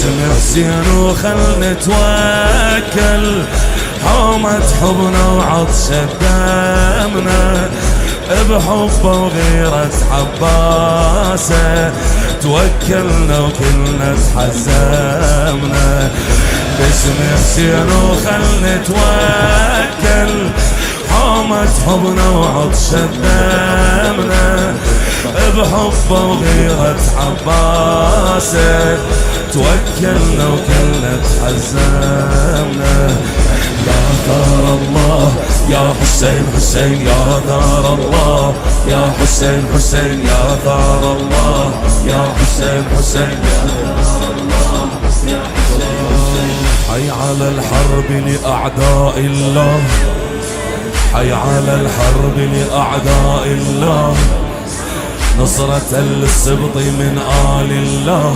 باسم حسين وخل نتوكل، حومة حبنا وعطشة دمنا، بحبه وغيرة عباسه توكلنا وكلنا تحزمنا. باسم حسين وخل نتوكل، حومة حبنا وعطشة دمنا، بحبه وغيرة عباسه توكلنا وكلنا تحزمنا. يا دار الله يا حسين حسين، يا دار الله يا حسين حسين، يا دار الله يا حسين حسين، يا دار الله يا حسين. حي على الحرب لأعداء الله، حي على الحرب لأعداء الله، نصرة للسبط من آل الله،